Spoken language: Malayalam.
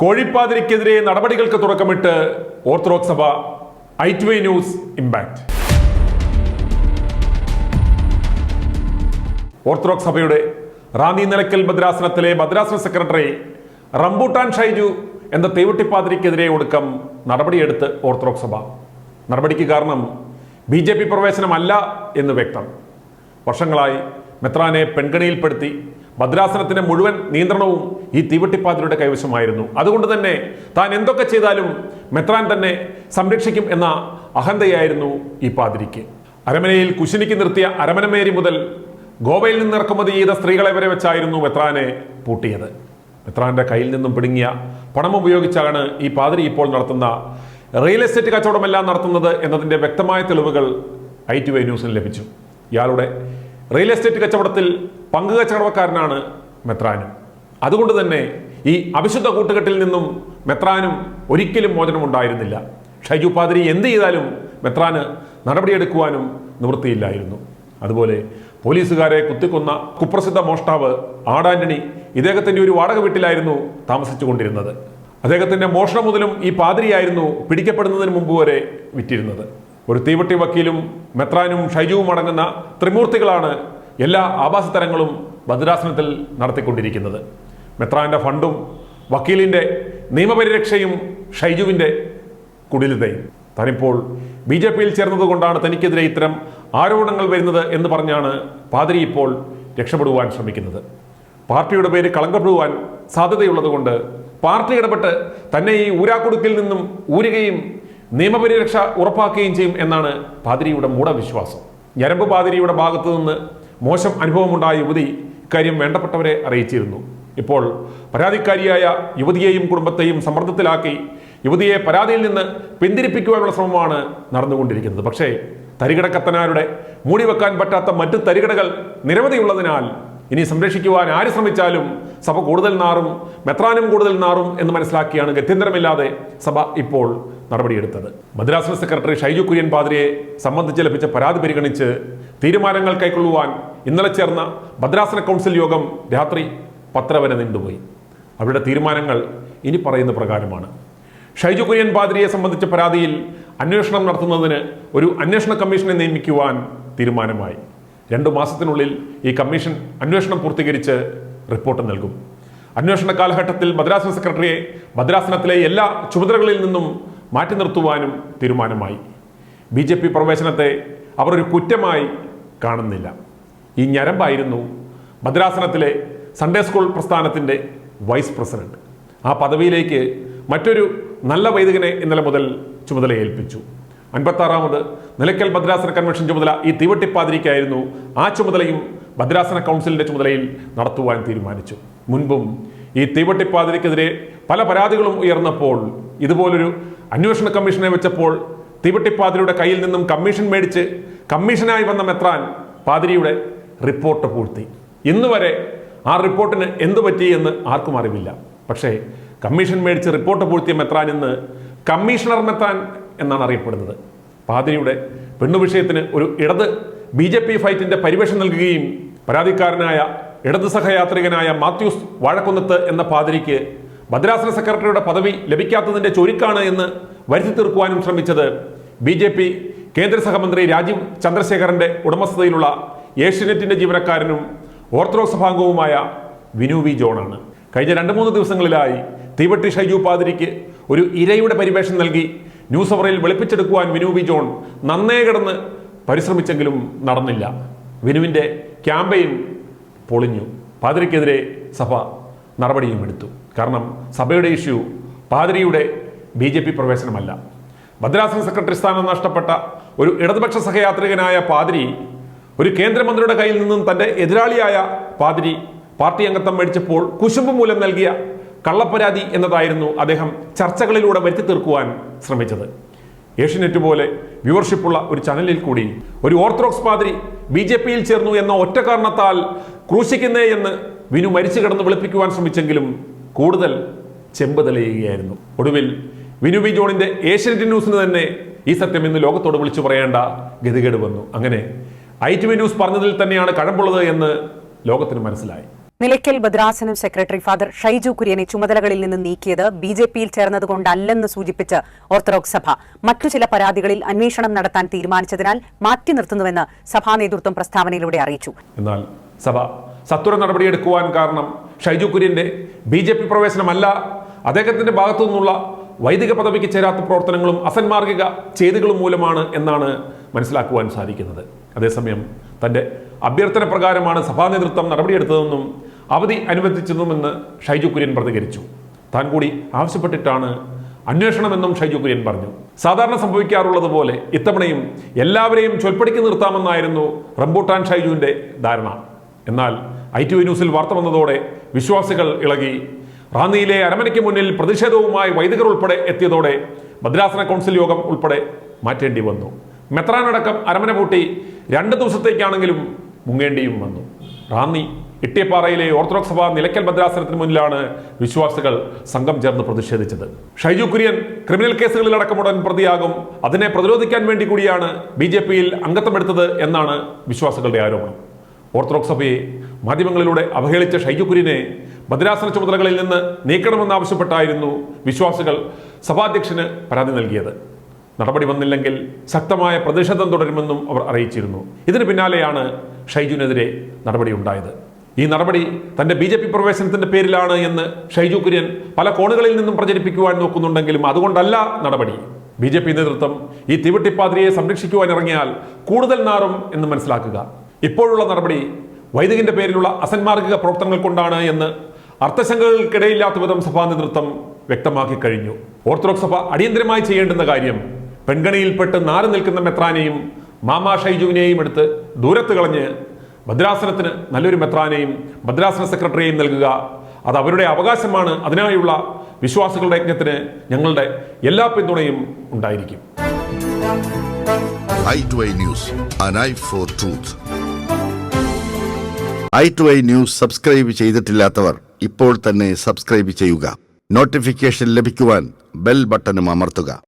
കോഴിപ്പാതിരിക്കെതിരെ നടപടികൾക്ക് തുടക്കമിട്ട് ഓർത്തഡോക്സ് സഭ. i2i news impact. ഓർത്തഡോക്സ് സഭയുടെ റാന്നി നിലയ്ക്കൽ ഭദ്രാസനത്തിലെ ഭദ്രാസന സെക്രട്ടറി റംബൂട്ടാൻ ഷൈജു എന്ന തീവട്ടിപ്പാതിരിക്കെതിരെ ഒടുക്കം നടപടിയെടുത്ത് ഓർത്തഡോക്സ് സഭ. നടപടിക്ക് കാരണം BJP പ്രവേശനമല്ല എന്ന് വ്യക്തം. വർഷങ്ങളായി മെത്രാനെ പെൺകണിയിൽപ്പെടുത്തി ഭദ്രാസനത്തിന്റെ മുഴുവൻ നിയന്ത്രണവും ഈ തീവട്ടിപ്പാതിരിയുടെ കൈവശമായിരുന്നു. അതുകൊണ്ട് തന്നെ താൻ എന്തൊക്കെ ചെയ്താലും മെത്രാൻ തന്നെ സംരക്ഷിക്കും എന്ന അഹന്തയായിരുന്നു ഈ പാതിരിക്ക്. അരമനയിൽ കുശിനിക്ക് നിർത്തിയ അരമനമേരി മുതൽ ഗോവയിൽ നിന്ന് ഇറക്കുമതി ചെയ്ത സ്ത്രീകളെ വരെ വെച്ചായിരുന്നു മെത്രാനെ പൂട്ടിയത്. മെത്രാന്റെ കയ്യിൽ നിന്നും പിടുങ്ങിയ പണം ഉപയോഗിച്ചാണ് ഈ പാതിരി ഇപ്പോൾ നടത്തുന്ന റിയൽ എസ്റ്റേറ്റ് കച്ചവടമെല്ലാം നടത്തുന്നത് എന്നതിന്റെ വ്യക്തമായ തെളിവുകൾ i2i ന്യൂസിന് ലഭിച്ചു. ഇയാളുടെ റിയൽ എസ്റ്റേറ്റ് കച്ചവടത്തിൽ പങ്കുകച്ചവടക്കാരനാണ് മെത്രാനും. അതുകൊണ്ട് തന്നെ ഈ അവിശുദ്ധ കൂട്ടുകെട്ടിൽ നിന്നും മെത്രാനും ഒരിക്കലും മോചനം ഉണ്ടായിരുന്നില്ല. ഷൈജു പാതിരി എന്ത് ചെയ്താലും മെത്രാന് നടപടിയെടുക്കുവാനും നിവൃത്തിയില്ലായിരുന്നു. അതുപോലെ പോലീസുകാരെ കുത്തിക്കൊന്ന കുപ്രസിദ്ധ മോഷ്ടാവ് ആടാന്റണി ഇദ്ദേഹത്തിന്റെ ഒരു വാടക വീട്ടിലായിരുന്നു താമസിച്ചു കൊണ്ടിരുന്നത്. അദ്ദേഹത്തിന്റെ മോഷണം മുതലും ഈ പാതിരിയായിരുന്നു പിടിക്കപ്പെടുന്നതിന് മുമ്പ് വരെ വിറ്റിരുന്നത്. ഒരു തീവട്ടി വക്കീലും മെത്രാനും ഷൈജുവും അടങ്ങുന്ന ത്രിമൂർത്തികളാണ് എല്ലാ ആഭാസതരങ്ങളും ഭദ്രാസനത്തിൽ നടത്തിക്കൊണ്ടിരിക്കുന്നത്. മെത്രാന്റെ ഫണ്ടും വക്കീലിന്റെ നിയമപരിരക്ഷയും ഷൈജുവിന്റെ കുടിലതയും. താനിപ്പോൾ BJPയിൽ ചേർന്നതുകൊണ്ടാണ് തനിക്കെതിരെ ഇത്തരം ആരോപണങ്ങൾ വരുന്നത് എന്ന് പറഞ്ഞാണ് പാതിരി ഇപ്പോൾ രക്ഷപ്പെടുവാൻ ശ്രമിക്കുന്നത്. പാർട്ടിയുടെ പേര് കളങ്കപ്പെടുവാൻ സാധ്യതയുള്ളതുകൊണ്ട് പാർട്ടി ഇടപെട്ട് തന്നെ ഈ ഊരാക്കുടുക്കിൽ നിന്നും ഊരുകയും നിയമപരിരക്ഷ ഉറപ്പാക്കുകയും ചെയ്യും എന്നാണ് പാതിരിയുടെ മൂഢവിശ്വാസം. ഞരമ്പ് പാതിരിയുടെ ഭാഗത്തു നിന്ന് മോശം അനുഭവമുണ്ടായ യുവതി ഇക്കാര്യം വേണ്ടപ്പെട്ടവരെ അറിയിച്ചിരുന്നു. ഇപ്പോൾ പരാതിക്കാരിയായ യുവതിയെയും കുടുംബത്തെയും സമ്മർദ്ദത്തിലാക്കി യുവതിയെ പരാതിയിൽ നിന്ന് പിന്തിരിപ്പിക്കുവാനുള്ള ശ്രമമാണ് നടന്നുകൊണ്ടിരിക്കുന്നത്. പക്ഷേ തരികിടക്കത്തനാരുടെ മൂടിവെക്കാൻ പറ്റാത്ത മറ്റ് തരികിടകൾ നിരവധിയുള്ളതിനാൽ ഇനി സംരക്ഷിക്കുവാൻ ആര് ശ്രമിച്ചാലും സഭ കൂടുതൽ നാറും, മെത്രാനും കൂടുതൽ നാറും എന്ന് മനസ്സിലാക്കിയാണ് ഗത്യന്തരമില്ലാതെ സഭ ഇപ്പോൾ നടപടിയെടുത്തത്. ഭദ്രാസന സെക്രട്ടറി ഷൈജു കുര്യൻ പാതിരിയെ സംബന്ധിച്ച് ലഭിച്ച പരാതി പരിഗണിച്ച് തീരുമാനങ്ങൾ കൈക്കൊള്ളുവാൻ ഇന്നലെ ചേർന്ന ഭദ്രാസന കൗൺസിൽ യോഗം രാത്രി 10 വരെ നീണ്ടുപോയി. അവരുടെ തീരുമാനങ്ങൾ ഇനി പറയുന്ന പ്രകാരമാണ്. ഷൈജു കുര്യൻ പാതിരിയെ സംബന്ധിച്ച പരാതിയിൽ അന്വേഷണം നടത്തുന്നതിന് ഒരു അന്വേഷണ കമ്മീഷനെ നിയമിക്കുവാൻ തീരുമാനമായി. 2 മാസത്തിനുള്ളിൽ ഈ കമ്മീഷൻ അന്വേഷണം പൂർത്തീകരിച്ച് റിപ്പോർട്ട് നൽകും. അന്വേഷണ കാലഘട്ടത്തിൽ ഭദ്രാസന സെക്രട്ടറിയെ ഭദ്രാസനത്തിലെ എല്ലാ ചുമതലകളിൽ നിന്നും മാറ്റി നിർത്തുവാനും തീരുമാനമായി. BJP പ്രവേശനത്തെ അവർ ഒരു കുറ്റമായി കാണുന്നില്ല. ഈ ഞരമ്പായിരുന്നു ഭദ്രാസനത്തിലെ സൺഡേ സ്കൂൾ പ്രസ്ഥാനത്തിന്റെ വൈസ് പ്രസിഡന്റ്. ആ പദവിയിലേക്ക് മറ്റൊരു നല്ല വൈദികനെ ഇന്നലെ മുതൽ ചുമതല ഏൽപ്പിച്ചു. 56ാമത് നിലയ്ക്കൽ ഭദ്രാസന കൺവെൻഷൻ ചുമതല ഈ തീവട്ടിപ്പാതിരിക്കായിരുന്നു. ആ ചുമതലയും ഭദ്രാസന കൗൺസിലിന്റെ ചുമതലയിൽ നടത്തുവാൻ തീരുമാനിച്ചു. മുൻപും ഈ തീവട്ടിപ്പാതിരിക്കെതിരെ പല പരാതികളും ഉയർന്നപ്പോൾ ഇതുപോലൊരു അന്വേഷണ കമ്മീഷനെ വെച്ചപ്പോൾ തീവട്ടിപ്പാതിരിയുടെ കയ്യിൽ നിന്നും കമ്മീഷൻ മേടിച്ച് കമ്മീഷനായി വന്ന മെത്രാൻ പാതിരിയുടെ റിപ്പോർട്ട് പൂഴ്ത്തി. ഇന്നുവരെ ആ റിപ്പോർട്ടിന് എന്തു പറ്റി എന്ന് ആർക്കും അറിവില്ല. പക്ഷേ കമ്മീഷൻ മേടിച്ച് റിപ്പോർട്ട് പൂഴ്ത്തിയ മെത്രാൻ ഇന്ന് കമ്മീഷണർ മെത്രാൻ എന്നാണ് അറിയപ്പെടുന്നത്. പാതിരിയുടെ പെണ്ണു വിഷയത്തിന് ഒരു ഇടത് BJP ഫൈറ്റിന്റെ പരിവേഷം നൽകുകയും പരാതിക്കാരനായ ഇടത് സഹയാത്രികനായ മാത്യൂസ് വാഴക്കുന്നത്ത് എന്ന പാതിരിക്ക് ഭദ്രാസന സെക്രട്ടറിയുടെ പദവി ലഭിക്കാത്തതിന്റെ ചൊരുക്കാണ് എന്ന് വരുത്തി തീർക്കുവാനും ശ്രമിച്ചത് BJP കേന്ദ്ര സഹമന്ത്രി രാജീവ് ചന്ദ്രശേഖരന്റെ ഉടമസ്ഥതയിലുള്ള ഏഷ്യനെറ്റിന്റെ ജീവനക്കാരനും ഓർത്തഡോക്സ് സഭാംഗവുമായ വിനു വി ജോണാണ്. കഴിഞ്ഞ 2-3 ദിവസങ്ങളിലായി തീവട്ടി ഷൈജു പാതിരിക്ക് ഒരു ഇരയുടെ പരിവേഷം നൽകി ന്യൂസ് അവറിൽ വെളുപ്പിച്ചെടുക്കുവാൻ വിനു വി ജോൺ നന്നേ കിടന്ന് പരിശ്രമിച്ചെങ്കിലും നടന്നില്ല. വിനുവിന്റെ ക്യാമ്പയിൻ പൊളിഞ്ഞു. പാതിരിക്കെതിരെ സഭ നടപടിയും എടുത്തു. കാരണം സഭയുടെ ഇഷ്യൂ പാതിരിയുടെ BJP പ്രവേശനമല്ല. ഭദ്രാസന സെക്രട്ടറി സ്ഥാനം നഷ്ടപ്പെട്ട ഒരു ഇടതുപക്ഷ സഹയാത്രികനായ പാതിരി ഒരു കേന്ദ്രമന്ത്രിയുടെ കയ്യിൽ നിന്നും തന്റെ എതിരാളിയായ പാതിരി പാർട്ടി അംഗത്വം മേടിച്ചപ്പോൾ കുശുമ്പ് മൂലം നൽകിയ കള്ളപ്പരാതി എന്നതായിരുന്നു അദ്ദേഹം ചർച്ചകളിലൂടെ വരുത്തി തീർക്കുവാൻ ശ്രമിച്ചത്. ഏഷ്യനെറ്റ് പോലെ വ്യൂവർഷിപ്പുള്ള ഒരു ചാനലിൽ കൂടി ഒരു ഓർത്തഡോക്സ് പാതിരി BJPയിൽ ചേർന്നു എന്ന ഒറ്റ കാരണത്താൽ ക്രൂശിക്കുന്നേ എന്ന് വിനു മരിച്ചു കിടന്ന് വിളിപ്പിക്കുവാൻ ശ്രമിച്ചെങ്കിലും കൂടുതൽ ചെമ്പ് തെളിയുകയായിരുന്നു. ഒടുവിൽ വിനു വി ജോണിന്റെ ഏഷ്യനെറ്റ് ന്യൂസിന് തന്നെ ഈ സത്യം ഇന്ന് ലോകത്തോട് വിളിച്ചു പറയേണ്ട ഗതികേട് വന്നു. അങ്ങനെ i2i ന്യൂസ് പറഞ്ഞതിൽ തന്നെയാണ് കഴമ്പുള്ളത് എന്ന് ലോകത്തിന് മനസ്സിലായി. നിലയ്ക്കൽ ഭദ്രാസനം സെക്രട്ടറി ഫാദർ ഷൈജു കുര്യനെ ചുമതലകളിൽ നിന്ന് നീക്കിയത് ബിജെപിയിൽ ചേർന്നതുകൊണ്ടല്ലെന്ന് സൂചിപ്പിച്ച് ഓർത്തഡോക്സ് സഭ മറ്റു ചില പരാതികളിൽ അന്വേഷണം നടത്താൻ തീരുമാനിച്ചതിനാൽ മാറ്റി നിർത്തുന്നുവെന്ന് സഭാ നേതൃത്വം പ്രസ്താവനയിലൂടെ അറിയിച്ചു. എന്നാൽ സഭ സത്വര നടപടിയെടുക്കുവാൻ കാരണം ഷൈജു കുര്യന്റെ ബിജെപി പ്രവേശനമല്ല, അദ്ദേഹത്തിന്റെ ഭാഗത്തു നിന്നുള്ള വൈദിക പദവിക്ക് ചേരാത്ത പ്രവർത്തനങ്ങളും അസന്മാർഗിക ചെയ്തികളും മൂലമാണ് എന്നാണ് മനസ്സിലാക്കുവാൻ സാധിക്കുന്നത്. അതേസമയം തന്റെ അഭ്യർത്ഥന പ്രകാരമാണ് സഭാ നേതൃത്വം നടപടിയെടുത്തതെന്നും അവധി അനുവദിച്ചതുമെന്ന് ഷൈജു കുര്യൻ പ്രതികരിച്ചു. താൻ കൂടി ആവശ്യപ്പെട്ടിട്ടാണ് അന്വേഷണമെന്നും ഷൈജു കുര്യൻ പറഞ്ഞു. സാധാരണ സംഭവിക്കാറുള്ളത് പോലെ ഇത്തവണയും എല്ലാവരെയും ചൊൽപ്പടിക്ക് നിർത്താമെന്നായിരുന്നു റംബൂട്ടാൻ ഷൈജുവിന്റെ ധാരണ. എന്നാൽ ITV ന്യൂസിൽ വാർത്ത വന്നതോടെ വിശ്വാസികൾ ഇളകി. റാന്നിയിലെ അരമനയ്ക്ക് മുന്നിൽ പ്രതിഷേധവുമായി വൈദികർ ഉൾപ്പെടെ എത്തിയതോടെ ഭദ്രാസന കൗൺസിൽ യോഗം ഉൾപ്പെടെ മാറ്റേണ്ടി വന്നു. മെത്രാനടക്കം അരമന പൂട്ടി 2 ദിവസത്തേക്കാണെങ്കിലും മുങ്ങേണ്ടിയും വന്നു. റാന്നി ഇട്ടിയപ്പാറയിലെ ഓർത്തഡോക്സ് സഭ നിലയ്ക്കൽ ഭദ്രാസനത്തിന് മുന്നിലാണ് വിശ്വാസികൾ സംഘം ചേർന്ന് പ്രതിഷേധിച്ചത്. ഷൈജു കുര്യൻ ക്രിമിനൽ കേസുകളിലടക്കം ഉടൻ പ്രതിയാകും, അതിനെ പ്രതിരോധിക്കാൻ വേണ്ടി കൂടിയാണ് BJPയിൽ അംഗത്വമെടുത്തത് എന്നാണ് വിശ്വാസികളുടെ ആരോപണം. ഓർത്തഡോക്സ് സഭയെ മാധ്യമങ്ങളിലൂടെ അവഹേളിച്ച ഷൈജു കുര്യനെ ഭദ്രാസന ചുമതലകളിൽ നിന്ന് നീക്കണമെന്നാവശ്യപ്പെട്ടായിരുന്നു വിശ്വാസികൾ സഭാധ്യക്ഷന് പരാതി നൽകിയത്. നടപടി വന്നില്ലെങ്കിൽ ശക്തമായ പ്രതിഷേധം തുടരുമെന്നും അവർ അറിയിച്ചിരുന്നു. ഇതിന് പിന്നാലെയാണ് ഷൈജുവിനെതിരെ നടപടി ഉണ്ടായത്. ഈ നടപടി തന്റെ BJP പ്രവേശനത്തിന്റെ പേരിലാണ് എന്ന് ഷൈജു കുര്യൻ പല കോണുകളിൽ നിന്നും പ്രചരിപ്പിക്കുവാൻ നോക്കുന്നുണ്ടെങ്കിലും അതുകൊണ്ടല്ല നടപടി. BJP നേതൃത്വം ഈ തീവട്ടിപ്പാതിരിയെ സംരക്ഷിക്കുവാൻ ഇറങ്ങിയാൽ കൂടുതൽ നാറും എന്ന് മനസ്സിലാക്കുക. ഇപ്പോഴുള്ള നടപടി വൈദികന്റെ പേരിലുള്ള അസന്മാർഗിക പ്രവർത്തനങ്ങൾ കൊണ്ടാണ് എന്ന് അർത്ഥശങ്കകൾക്കിടയില്ലാത്ത വിധം സഭാ നേതൃത്വം വ്യക്തമാക്കി കഴിഞ്ഞു. ഓർത്തഡോക്സ് സഭ അടിയന്തരമായി ചെയ്യേണ്ടുന്ന കാര്യം പെൺകണിയിൽപ്പെട്ട് നാറി നിൽക്കുന്ന മെത്രാനെയും മാമാ ഷൈജുവിനെയും എടുത്ത് ദൂരത്ത് കളഞ്ഞ് ഭദ്രാസനത്തിന് നല്ലൊരു മെത്രാനെയും ഭദ്രാസന സെക്രട്ടറിയെയും നൽകുക. അത് അവരുടെ അവകാശമാണ്. അതിനായുള്ള വിശ്വാസികളുടെ യജ്ഞത്തിന് ഞങ്ങളുടെ എല്ലാ പിന്തുണയും ഉണ്ടായിരിക്കും. i2i News, an eye for truth. i2i News subscribe ചെയ്തിട്ടില്ലാത്തവർ ഇപ്പോൾ തന്നെ സബ്സ്ക്രൈബ് ചെയ്യുക. നോട്ടിഫിക്കേഷൻ ലഭിക്കുവാൻ ബെൽ ബട്ടണും അമർത്തുക.